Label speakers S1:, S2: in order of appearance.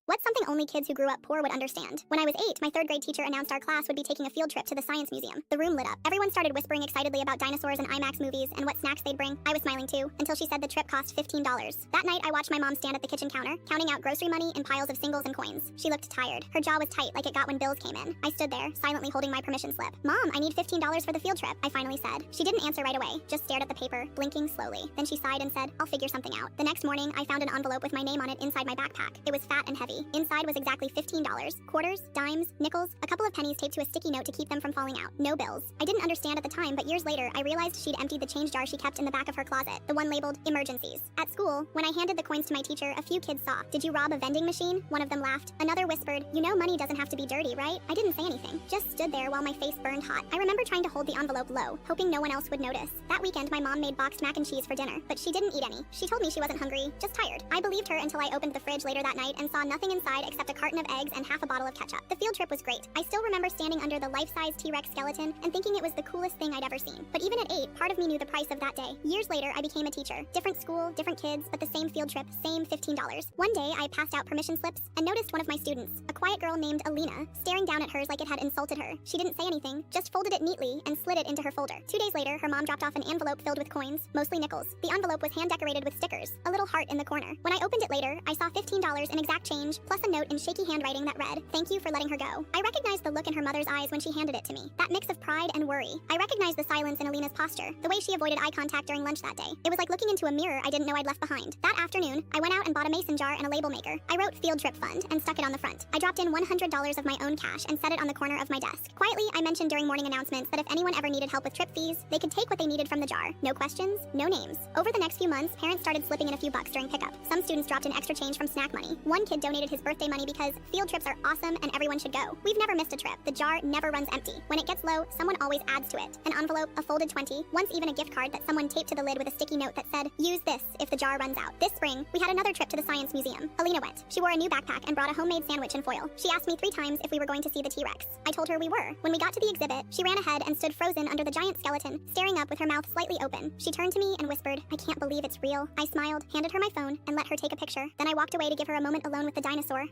S1: What's something only kids who grew up poor would understand? When I was 8, my third grade teacher announced our class would be taking a field trip to the Science Museum. The room lit up. Everyone started whispering excitedly about dinosaurs and IMAX movies and what snacks they'd bring. I was smiling too, until she said the trip cost $15. That night, I watched my mom stand at the kitchen counter, counting out grocery money in piles of singles and coins. She looked tired. Her jaw was tight like it got when bills came in. I stood there, silently holding my permission slip. "Mom, I need $15 for the field trip," I finally said. She didn't answer right away, just stared at the paper, blinking slowly. Then she sighed and said, "I'll figure something out." The next morning, I found an envelope with my name on it inside my backpack. It was fat and heavy. Inside was exactly $15. Quarters, dimes, nickels, a couple of pennies taped to a sticky note to keep them from falling out. No bills. I didn't understand at the time, but years later, I realized she'd emptied the change jar she kept in the back of her closet, the one labeled emergencies. At school, when I handed the coins to my teacher, a few kids saw, "Did you rob a vending machine?" One of them laughed. Another whispered, "You know money doesn't have to be dirty, right?" I didn't say anything, just stood there while my face burned hot. I remember trying to hold the envelope low, hoping no one else would notice. That weekend, my mom made boxed mac and cheese for dinner, but she didn't eat any. She told me she wasn't hungry, just tired. I believed her until I opened the fridge later that night and saw nothing inside except a carton of eggs and half a bottle of ketchup. The field trip was great. I still remember standing under the life-size T-Rex skeleton and thinking it was the coolest thing I'd ever seen. But even at 8, part of me knew the price of that day. Years later, I became a teacher. Different school, different kids, but the same field trip, same $15. One day, I passed out permission slips and noticed one of my students, a quiet girl named Alina, staring down at hers like it had insulted her. She didn't say anything, just folded it neatly and slid it into her folder. 2 days later, her mom dropped off an envelope filled with coins, mostly nickels. The envelope was hand-decorated with stickers, a little heart in the corner. When I opened it later, I saw $15 in exact change, plus a note in shaky handwriting that read, "Thank you for letting her go." I recognized the look in her mother's eyes when she handed it to me, that mix of pride and worry. I recognized the silence in Alina's posture, the way she avoided eye contact during lunch that day. It was like looking into a mirror I didn't know I'd left behind. That afternoon, I went out and bought a mason jar and a label maker. I wrote Field Trip Fund and stuck it on the front. I dropped in $100 of my own cash and set it on the corner of my desk. Quietly, I mentioned during morning announcements that if anyone ever needed help with trip fees, they could take what they needed from the jar. No questions, no names. Over the next few months, parents started slipping in a few bucks during pickup. Some students dropped in extra change from snack money. One kid donated his birthday money because field trips are awesome and everyone should go. We've never missed a trip. The jar never runs empty. When it gets low, someone always adds to it. An envelope, a folded 20, once even a gift card that someone taped to the lid with a sticky note that said, "Use this if the jar runs out." This spring, we had another trip to the Science Museum. Alina went. She wore a new backpack and brought a homemade sandwich in foil. She asked me 3 times if we were going to see the T-Rex. I told her we were. When we got to the exhibit, she ran ahead and stood frozen under the giant skeleton, staring up with her mouth slightly open. She turned to me and whispered, "I can't believe it's real." I smiled, handed her my phone, and let her take a picture. Then I walked away to give her a moment alone with the dinosaur.